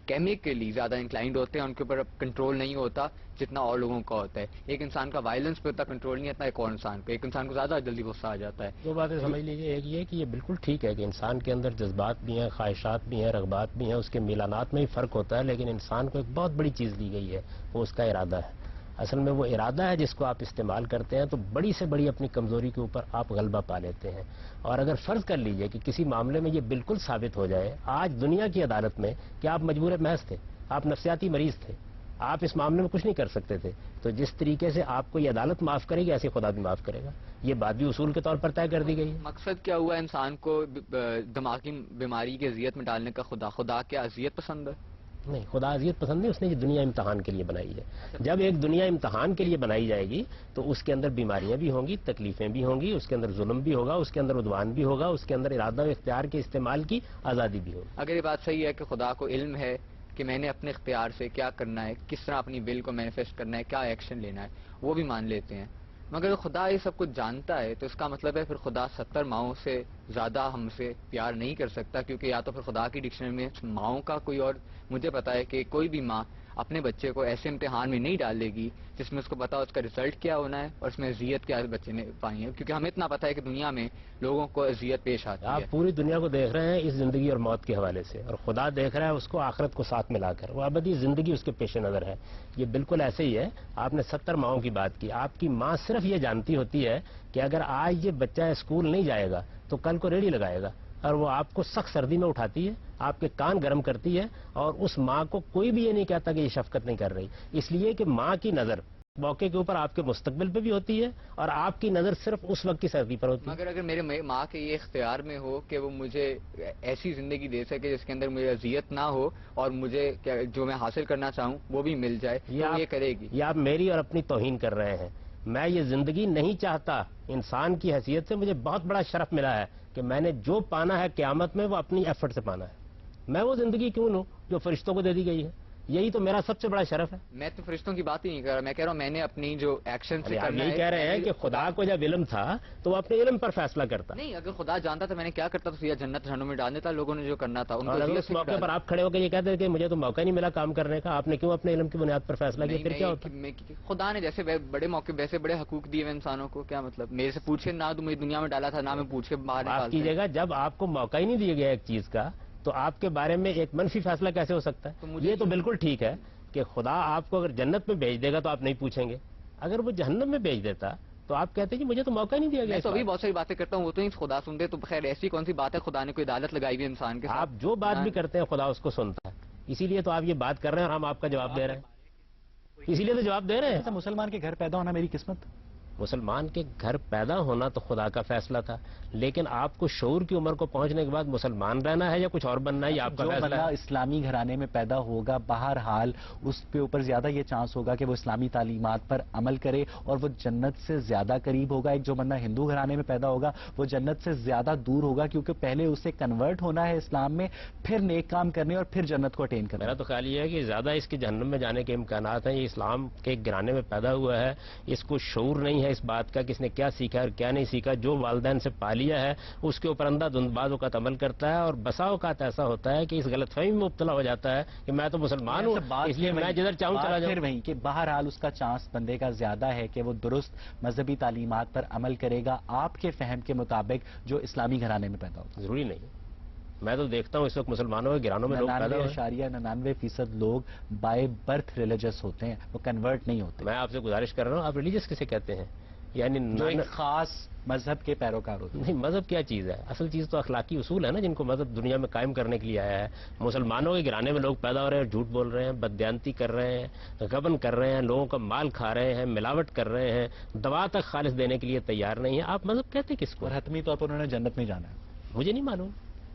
کیمیکلی زیادہ انکلائنڈ ہوتے ہیں, ان کے اوپر اب کنٹرول نہیں ہوتا جتنا اور لوگوں کا ہوتا ہے. ایک انسان کا وائلنس پہ اتنا کنٹرول نہیں ہوتا ایک اور انسان پہ. ایک انسان کو زیادہ جلدی غصہ آ جاتا ہے. دو باتیں سمجھ لیجیے. ایک یہ کہ یہ بالکل ٹھیک ہے کہ انسان کے اندر جذبات بھی ہیں, خواہشات بھی ہیں, رغبات بھی ہیں, اس کے میلانات میں ہی فرق ہوتا ہے, لیکن انسان کو ایک بہت بڑی چیز دی گئی ہے, وہ اس کا ارادہ ہے. اصل میں وہ ارادہ ہے جس کو آپ استعمال کرتے ہیں تو بڑی سے بڑی اپنی کمزوری کے اوپر آپ غلبہ پا لیتے ہیں. اور اگر فرض کر لیجئے کہ کسی معاملے میں یہ بالکل ثابت ہو جائے آج دنیا کی عدالت میں کہ آپ مجبور محض تھے, آپ نفسیاتی مریض تھے, آپ اس معاملے میں کچھ نہیں کر سکتے تھے. تو جس طریقے سے آپ کو یہ عدالت معاف کرے گی ایسے خدا بھی معاف کرے گا. یہ بات بھی اصول کے طور پر طے کر دی گئی ہے. مقصد کیا ہوا انسان کو دماغی بیماری کی اذیت میں ڈالنے کا؟ خدا کیا اذیت پسند ہے؟ نہیں، خدا اذیت پسند نہیں، اس نے یہ دنیا امتحان کے لیے بنائی ہے. جب ایک دنیا امتحان کے لیے بنائی جائے گی تو اس کے اندر بیماریاں بھی ہوں گی، تکلیفیں بھی ہوں گی، اس کے اندر ظلم بھی ہوگا، اس کے اندر عدوان بھی ہوگا، اس کے اندر ارادہ و اختیار کے استعمال کی آزادی بھی ہوگی. اگر یہ بات صحیح ہے کہ خدا کو علم ہے کہ میں نے اپنے اختیار سے کیا کرنا ہے، کس طرح اپنی ول کو مینیفیسٹ کرنا ہے، کیا ایکشن لینا ہے، وہ بھی مان لیتے ہیں. مگر خدا یہ سب کچھ جانتا ہے تو اس کا مطلب ہے پھر خدا 70 ماؤں سے زیادہ ہم سے پیار نہیں کر سکتا، کیونکہ یا تو پھر خدا کی ڈکشنری میں ماؤں کا کوئی اور، مجھے پتا ہے کہ کوئی بھی ماں اپنے بچے کو ایسے امتحان میں نہیں ڈال دے گی جس میں اس کو پتا اس کا رزلٹ کیا ہونا ہے اور اس میں اذیت کیا بچے نے پائی ہے، کیونکہ ہمیں اتنا پتا ہے کہ دنیا میں لوگوں کو اذیت پیش آتی آپ ہے. پوری دنیا کو دیکھ رہے ہیں اس زندگی اور موت کے حوالے سے، اور خدا دیکھ رہا ہے اس کو آخرت کو ساتھ ملا کر. وہ ابدی زندگی اس کے پیش نظر ہے. یہ بالکل ایسے ہی ہے. آپ نے 70 ماؤں کی بات کی. آپ کی ماں صرف یہ جانتی ہوتی ہے کہ اگر آج یہ بچہ اسکول نہیں جائے گا تو کل کو ریڑھی لگائے گا، اور وہ آپ کو سخت سردی میں اٹھاتی ہے، آپ کے کان گرم کرتی ہے، اور اس ماں کو کوئی بھی یہ نہیں کہتا کہ یہ شفقت نہیں کر رہی. اس لیے کہ ماں کی نظر موقع کے اوپر آپ کے مستقبل پہ بھی ہوتی ہے، اور آپ کی نظر صرف اس وقت کی سردی پر ہوتی ہے. مگر اگر میرے ماں کے یہ اختیار میں ہو کہ وہ مجھے ایسی زندگی دے سکے جس کے اندر مجھے اذیت نہ ہو اور مجھے جو میں حاصل کرنا چاہوں وہ بھی مل جائے، تو وہ یہ کرے گی. یہ آپ میری اور اپنی توہین کر رہے ہیں. میں یہ زندگی نہیں چاہتا. انسان کی حیثیت سے مجھے بہت بڑا شرف ملا ہے کہ میں نے جو پانا ہے قیامت میں وہ اپنی ایفرٹ سے پانا ہے. میں وہ زندگی کیوں لوں جو فرشتوں کو دے دی گئی ہے؟ یہی تو میرا سب سے بڑا شرف ہے. میں تو فرشتوں کی بات ہی نہیں کر رہا، میں کہہ رہا ہوں میں نے اپنی جو ایکشن سے آپ کرنا یہی ہے. کہہ رہے ہیں کہ خدا کو جب علم تھا تو وہ اپنے علم پر فیصلہ کرتا. نہیں، اگر خدا جانتا تو میں نے کیا کرتا تھا؟ سیدھا جنت جہنم میں ڈال دیتا لوگوں نے جو کرنا تھا ان اور اگر کو. اس موقع پر آپ کھڑے ہو کے یہ کہتے ہیں کہ مجھے تو موقع نہیں ملا کام کرنے کا، آپ نے کیوں اپنے علم کی بنیاد پر فیصلہ کیا؟ پھر کیا ہوتا؟ خدا نے جیسے بڑے موقع ویسے بڑے حقوق دیے ہوئے انسانوں کو. کیا مطلب میرے سے پوچھے نہ تو مجھے دنیا میں ڈالا تھا، نہ میں پوچھ کے باہر آپ کیجیے گا جب آپ کو موقع ہی نہیں دیا گیا ایک چیز کا تو آپ کے بارے میں ایک منفی فیصلہ کیسے ہو سکتا ہے؟ یہ تو بالکل ٹھیک ہے کہ خدا آپ کو اگر جنت میں بھیج دے گا تو آپ نہیں پوچھیں گے. اگر وہ جہنم میں بھیج دیتا تو آپ کہتے ہیں کہ مجھے تو موقع نہیں دیا گیا. میں تو ابھی بہت ساری باتیں کرتا ہوں، وہ تو نہیں خدا سنتے. تو خیر ایسی کون سی بات ہے خدا نے کوئی عدالت لگائی ہوئی انسان کے ساتھ؟ آپ جو بات بھی کرتے ہیں خدا اس کو سنتا ہے. اسی لیے تو آپ یہ بات کر رہے ہیں اور ہم آپ کا جواب دے رہے ہیں. اسی لیے تو جواب دے رہے ہیں. مسلمان کے گھر پیدا ہونا میری قسمت. مسلمان کے گھر پیدا ہونا تو خدا کا فیصلہ تھا، لیکن آپ کو شعور کی عمر کو پہنچنے کے بعد مسلمان رہنا ہے یا کچھ اور بننا ہے یہ آپ کا فیصلہ ہے. جو بندہ اسلامی گھرانے میں پیدا ہوگا بہرحال اس کے اوپر زیادہ یہ چانس ہوگا کہ وہ اسلامی تعلیمات پر عمل کرے اور وہ جنت سے زیادہ قریب ہوگا. ایک جو بندہ ہندو گھرانے میں پیدا ہوگا وہ جنت سے زیادہ دور ہوگا، کیونکہ پہلے اسے کنورٹ ہونا ہے اسلام میں، پھر نیک کام کرنے اور پھر جنت کو اٹین کرنا. میرا تو خیال یہ ہے کہ زیادہ اس کے جہنم میں جانے کے امکانات ہیں. یہ اسلام کے گھرانے میں پیدا ہوا ہے، اس کو شعور نہیں ہے اس بات کا کہ اس نے کیا سیکھا اور کیا نہیں سیکھا. جو والدین سے پا لیا ہے اس کے اوپر اندھا دھند بعض اوقات عمل کرتا ہے، اور بسا اوقات ایسا ہوتا ہے کہ اس غلط فہمی میں مبتلا ہو جاتا ہے کہ میں تو مسلمان ہوں اس لیے میں جدھر چاہوں چلا جاؤں. پھر وہیں کہ بہرحال اس کا چانس بندے کا زیادہ ہے کہ وہ درست مذہبی تعلیمات پر عمل کرے گا آپ کے فہم کے مطابق جو اسلامی گھرانے میں پیدا ہوگا. ضروری نہیں. میں تو دیکھتا ہوں اس وقت مسلمانوں کے گھرانوں میں لوگ پیدا ہوئے 99.99% لوگ بائی برتھ ریلیجس ہوتے ہیں، وہ کنورٹ نہیں ہوتے. میں آپ سے گزارش کر رہا ہوں، آپ ریلیجس کسے کہتے ہیں؟ یعنی جو ایک خاص مذہب کے پیروکار ہوتے ہیں. نہیں، مذہب کیا چیز ہے؟ اصل چیز تو اخلاقی اصول ہے نا، جن کو مذہب دنیا میں قائم کرنے کے لیے آیا ہے. مسلمانوں کے گھرانے میں لوگ پیدا ہو رہے ہیں، جھوٹ بول رہے ہیں، بددیانتی کر رہے ہیں، غبن کر رہے ہیں، لوگوں کا مال کھا رہے ہیں، ملاوٹ کر رہے ہیں، دوا تک خالص دینے کے لیے تیار نہیں ہیں. آپ مذہب کہتے کس کو؟ اور حتمی طور پر انہوں نے جنت میں جانا ہے. مجھے نہیں معلوم.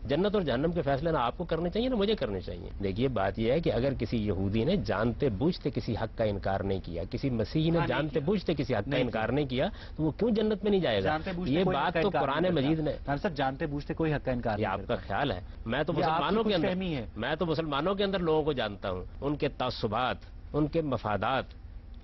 جنت اور جہنم کے فیصلے نہ آپ کو کرنے چاہیے نہ مجھے کرنے چاہیے. دیکھیے بات یہ ہے کہ اگر کسی یہودی نے جانتے بوجھتے کسی حق کا انکار نہیں کیا، کسی مسیحی نے جانتے بوجھتے کسی حق کا انکار نہیں کیا، تو وہ کیوں جنت میں نہیں جائے گا؟ یہ بات تو قرآن مجید نے. صاحب جانتے بوجھتے کوئی حق کا انکار نہیں. یہ آپ کا خیال ہے. میں تو مسلمانوں کے اندر لوگوں کو جانتا ہوں، ان کے تعصبات، ان کے مفادات،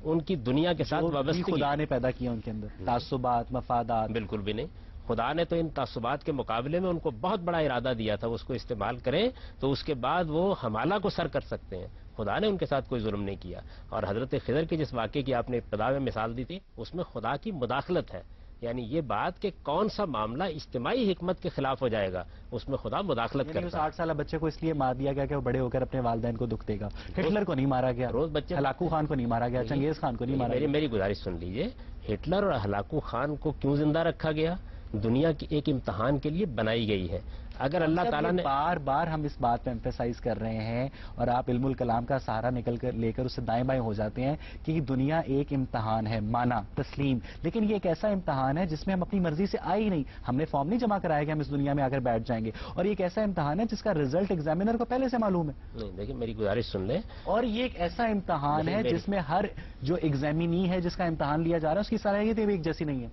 ان کی دنیا کے ساتھ وابستگی. خدا نے پیدا کیا ان کے اندر تعصبات، مفادات. بالکل بھی نہیں. خدا نے تو ان تعصبات کے مقابلے میں ان کو بہت بڑا ارادہ دیا تھا، اس کو استعمال کریں تو اس کے بعد وہ حمالہ کو سر کر سکتے ہیں. خدا نے ان کے ساتھ کوئی ظلم نہیں کیا. اور حضرت خضر کے جس واقعے کی آپ نے ابتدا میں مثال دی تھی اس میں خدا کی مداخلت ہے. یعنی یہ بات کہ کون سا معاملہ اجتماعی حکمت کے خلاف ہو جائے گا اس میں خدا مداخلت کرتا ہے. اس 8 سالہ بچے کو اس لیے مار دیا گیا کہ وہ بڑے ہو کر اپنے والدین کو دکھ دے گا. ہٹلر کو نہیں مارا گیا، روز بچے ہلاکو خان کو نہیں مارا گیا، چنگیز خان کو نہیں مارا گیا. میری گزارش سن لیجئے. ہٹلر اور ہلاکو خان کو کیوں زندہ رکھا گیا؟ دنیا کی ایک امتحان کے لیے بنائی گئی ہے. اگر اللہ تعالیٰ نے بار بار ہم اس بات پہ ایمفیسائز کر رہے ہیں اور آپ علم الکلام کا سہارا لے کر اس سے دائیں بائیں ہو جاتے ہیں کہ دنیا ایک امتحان ہے، مانا تسلیم، لیکن یہ ایک ایسا امتحان ہے جس میں ہم اپنی مرضی سے آئے ہی نہیں، ہم نے فارم نہیں جمع کرایا کہ ہم اس دنیا میں آ کر بیٹھ جائیں گے، اور یہ ایک ایسا امتحان ہے جس کا رزلٹ ایگزامینر کو پہلے سے معلوم ہے. نہیں دیکھیں میری گزارش سن لیں. اور یہ ایک ایسا امتحان ہے جس میں ہر جو ایگزامینی ہے جس کا امتحان لیا جا رہا ہے اس کی صلاحیت بھی ایک جیسی نہیں ہے.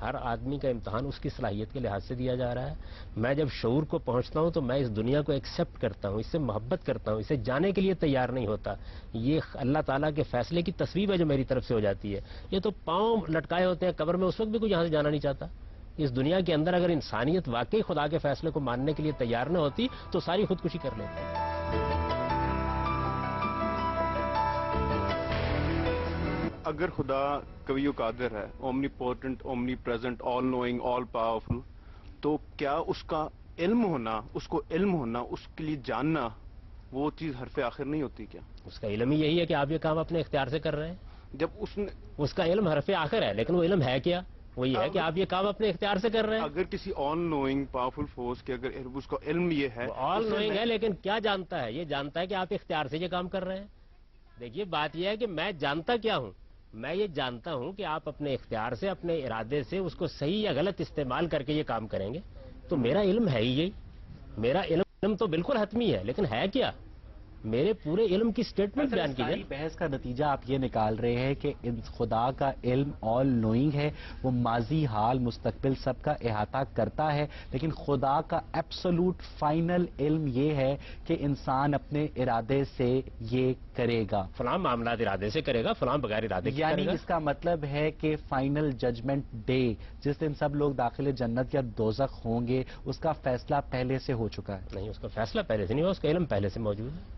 ہر آدمی کا امتحان اس کی صلاحیت کے لحاظ سے دیا جا رہا ہے. میں جب شعور کو پہنچتا ہوں تو میں اس دنیا کو ایکسیپٹ کرتا ہوں، اس سے محبت کرتا ہوں، اسے جانے کے لیے تیار نہیں ہوتا. یہ اللہ تعالیٰ کے فیصلے کی تصویب ہے جو میری طرف سے ہو جاتی ہے. یہ تو پاؤں لٹکائے ہوتے ہیں قبر میں، اس وقت بھی کوئی یہاں سے جانا نہیں چاہتا. اس دنیا کے اندر اگر انسانیت واقعی خدا کے فیصلے کو ماننے کے لیے تیار نہ ہوتی تو ساری خودکشی کر لیتی. اگر خدا قوی و قادر ہے، omni potent, omni present, all knowing, all powerful, تو کیا اس کا علم ہونا، اس کو علم ہونا، اس کے لیے جاننا، وہ چیز حرف آخر نہیں ہوتی کیا؟ اس کا علم ہی یہی ہے کہ آپ یہ کام اپنے اختیار سے کر رہے ہیں. جب اس نے اس کا علم حرف آخر ہے، لیکن وہ علم ہے کیا؟ وہ یہ ہے کہ آپ یہ کام اپنے اختیار سے کر رہے ہیں. اگر کسی آل نوئنگ پاورفل فورس کے اگر اس کا علم یہ ہے، آل نوئنگ ہے لیکن کیا جانتا ہے؟ یہ جانتا ہے کہ آپ اختیار سے یہ کام کر رہے ہیں. دیکھیے بات یہ ہے کہ میں جانتا کیا ہوں؟ میں یہ جانتا ہوں کہ آپ اپنے اختیار سے، اپنے ارادے سے اس کو صحیح یا غلط استعمال کر کے یہ کام کریں گے. تو میرا علم ہے ہی یہی. میرا علم تو بالکل حتمی ہے، لیکن ہے کیا؟ میرے پورے علم کی سٹیٹمنٹ بیان کیجیے. بحث کا نتیجہ آپ یہ نکال رہے ہیں کہ خدا کا علم آل نوئنگ ہے، وہ ماضی، حال، مستقبل سب کا احاطہ کرتا ہے، لیکن خدا کا ایبسولوٹ فائنل علم یہ ہے کہ انسان اپنے ارادے سے یہ کرے گا. فلاں معاملات ارادے سے کرے گا، فلاں بغیر ارادے کے یعنی کرے گا. اس کا مطلب ہے کہ فائنل ججمنٹ ڈے، جس دن سب لوگ داخل جنت یا دوزخ ہوں گے، اس کا فیصلہ پہلے سے ہو چکا ہے. نہیں، اس کا فیصلہ پہلے سے نہیں ہوا، اس کا علم پہلے سے موجود ہے.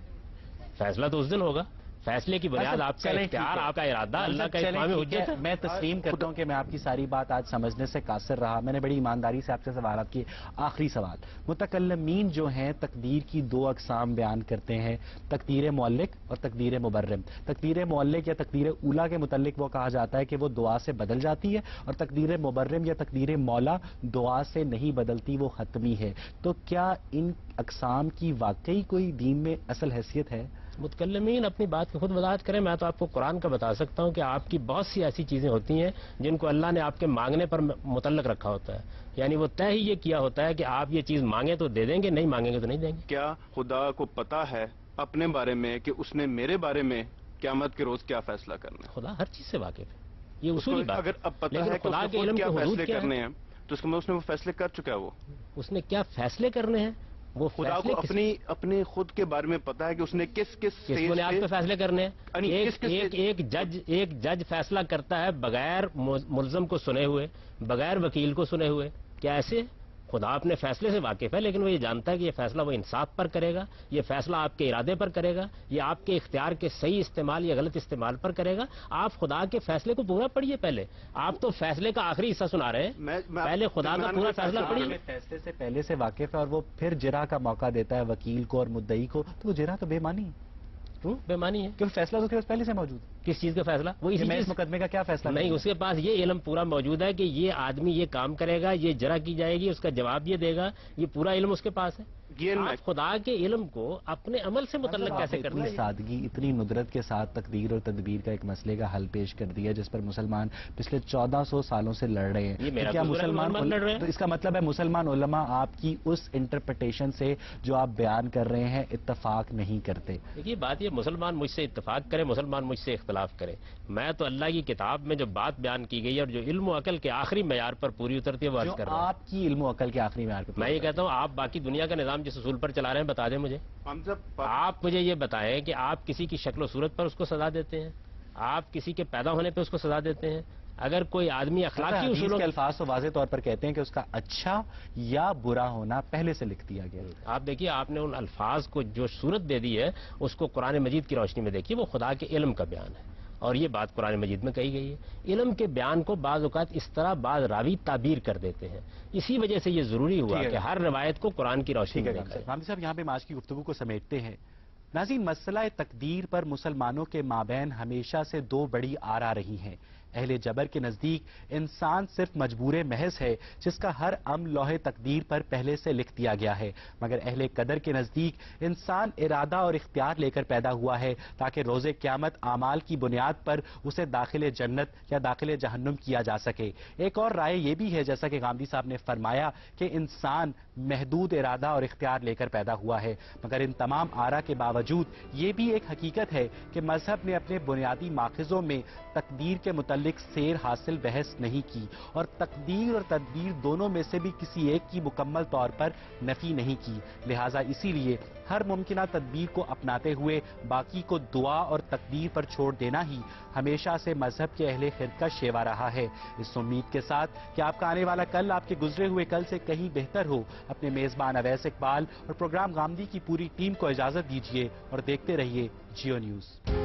فیصلہ تو اس دن ہوگا. فیصلے کی بنیاد آپ کا اختیار، آپ کا ارادہ، اللہ کا اتمام حجت ہے. میں تسلیم کرتا ہوں کہ میں آپ کی ساری بات آج سمجھنے سے قاصر رہا. میں نے بڑی ایمانداری سے آپ سے سوالات کیے. آخری سوال، متکلمین جو ہیں تقدیر کی دو اقسام بیان کرتے ہیں، تقدیر معلق اور تقدیر مبرم. تقدیر معلق یا تقدیر اولا کے متعلق وہ کہا جاتا ہے کہ وہ دعا سے بدل جاتی ہے، اور تقدیر مبرم یا تقدیر مولا دعا سے نہیں بدلتی، وہ حتمی ہے. تو کیا ان اقسام کی واقعی کوئی دین میں اصل حیثیت ہے؟ متکلمین اپنی بات کی خود وضاحت کریں. میں تو آپ کو قرآن کا بتا سکتا ہوں کہ آپ کی بہت سی ایسی چیزیں ہوتی ہیں جن کو اللہ نے آپ کے مانگنے پر متعلق رکھا ہوتا ہے. یعنی وہ طے ہی یہ کیا ہوتا ہے کہ آپ یہ چیز مانگیں تو دے دیں گے، نہیں مانگیں گے تو نہیں دیں گے. کیا خدا کو پتا ہے اپنے بارے میں کہ اس نے میرے بارے میں قیامت کے روز کیا فیصلہ کرنا ہے؟ خدا ہر چیز سے واقف ہے، یہ اصولی بات. اگر اب پتا ہے کہ خدا اس کے نے علم کیا کے حدود فیصلے کیا کرنے ہے؟ ہیں تو اس کے مطلب اس نے وہ فیصلے کر چکا ہے. وہ اس نے کیا فیصلے کرنے ہیں؟ وہ خدا کو اپنے خود کے بارے میں پتا ہے کہ اس نے کس بنیاد پہ فیصلے کرنے یعنی ہیں. ایک جج فیصلہ کرتا ہے بغیر ملزم کو سنے ہوئے، بغیر وکیل کو سنے ہوئے. کیا ایسے؟ خدا اپنے فیصلے سے واقف ہے، لیکن وہ یہ جانتا ہے کہ یہ فیصلہ وہ انصاف پر کرے گا، یہ فیصلہ آپ کے ارادے پر کرے گا، یہ آپ کے اختیار کے صحیح استعمال یا غلط استعمال پر کرے گا. آپ خدا کے فیصلے کو پورا پڑھیے. پہلے آپ تو فیصلے کا آخری حصہ سنا رہے ہیں، پہلے خدا کا پورا فیصلہ پڑھیے. فیصلے سے پہلے سے واقف ہے اور وہ پھر جرح کا موقع دیتا ہے وکیل کو اور مدعی کو، تو وہ جرح تو بے معنی ہے. بے معنی ہے کیونکہ فیصلہ تو پہلے سے موجود ہے. کس چیز کا فیصلہ؟ وہ اس مقدمے کا کیا فیصلہ نہیں، اس کے پاس یہ علم پورا موجود ہے کہ یہ آدمی یہ کام کرے گا، یہ جرح کی جائے گی، اس کا جواب یہ دے گا. یہ پورا علم اس کے پاس ہے. آپ خدا کے علم کو اپنے عمل سے متعلق کیسے کرتے ہیں؟ اتنی سادگی، اتنی ندرت کے ساتھ تقدیر اور تدبیر کا ایک مسئلے کا حل پیش کر دیا جس پر مسلمان پچھلے 1400 سالوں سے لڑ رہے ہیں. کیا مسلمان لڑ رہے ہیں؟ تو اس کا مطلب ہے مسلمان علماء آپ کی اس انٹرپریٹیشن سے جو آپ بیان کر رہے ہیں اتفاق نہیں کرتے. دیکھیے بات یہ، مسلمان مجھ سے اتفاق کرے، مسلمان مجھ سے اختلاف کرے. میں تو اللہ کی کتاب میں جو بات بیان کی گئی ہے اور جو علم و عقل کے آخری معیار پر پوری اترتی ہے وہ عرض کر رہا ہوں. آپ کی علم و عقل کے آخری معیار پر میں یہ کہتا ہوں آپ باقی دنیا کا نظام جس اصول پر چلا رہے ہیں بتا دیں مجھے. آپ مجھے یہ بتائیں کہ آپ کسی کی شکل و صورت پر اس کو سزا دیتے ہیں؟ آپ کسی کے پیدا ہونے پہ اس کو سزا دیتے ہیں؟ اگر کوئی آدمی اخلاقی اصولوں کے الفاظ تو واضح طور پر کہتے ہیں کہ اس کا اچھا یا برا ہونا پہلے سے لکھ دیا گیا. آپ دیکھیے، آپ نے ان الفاظ کو جو صورت دے دی ہے اس کو قرآن مجید کی روشنی میں دیکھیے. وہ خدا کے علم کا بیان ہے اور یہ بات قرآن مجید میں کہی گئی ہے. علم کے بیان کو بعض اوقات اس طرح بعض راوی تعبیر کر دیتے ہیں. اسی وجہ سے یہ ضروری ہوا کہ ہر روایت کو قرآن کی روشنی میں دیکھا جائے. حامد صاحب، یہاں پہ آج کی گفتگو کو سمیٹتے ہیں. ناظرین، مسئلہ تقدیر پر مسلمانوں کے مابین ہمیشہ سے دو بڑی آرا رہی ہیں. اہل جبر کے نزدیک انسان صرف مجبور محض ہے جس کا ہر عمل لوح تقدیر پر پہلے سے لکھ دیا گیا ہے، مگر اہل قدر کے نزدیک انسان ارادہ اور اختیار لے کر پیدا ہوا ہے تاکہ روز قیامت اعمال کی بنیاد پر اسے داخل جنت یا داخل جہنم کیا جا سکے۔ ایک اور رائے یہ بھی ہے، جیسا کہ غامدی صاحب نے فرمایا، کہ انسان محدود ارادہ اور اختیار لے کر پیدا ہوا ہے، مگر ان تمام آراء کے باوجود یہ بھی ایک حقیقت ہے کہ مذہب نے اپنے بنیادی ماخذوں میں تقدیر کے متعلق سیر حاصل بحث نہیں کی، اور تقدیر اور تدبیر دونوں میں سے بھی کسی ایک کی مکمل طور پر نفی نہیں کی، لہٰذا اسی لیے ہر ممکنہ تدبیر کو اپناتے ہوئے باقی کو دعا اور تقدیر پر چھوڑ دینا ہی ہمیشہ سے مذہب کے اہل خرد کا شیوا رہا ہے۔ اس امید کے ساتھ کہ آپ کا آنے والا کل آپ کے گزرے ہوئے کل سے کہیں بہتر ہو، اپنے میزبان اویس اقبال اور پروگرام غامدی کی پوری ٹیم کو اجازت دیجیے اور دیکھتے رہیے جیو نیوز۔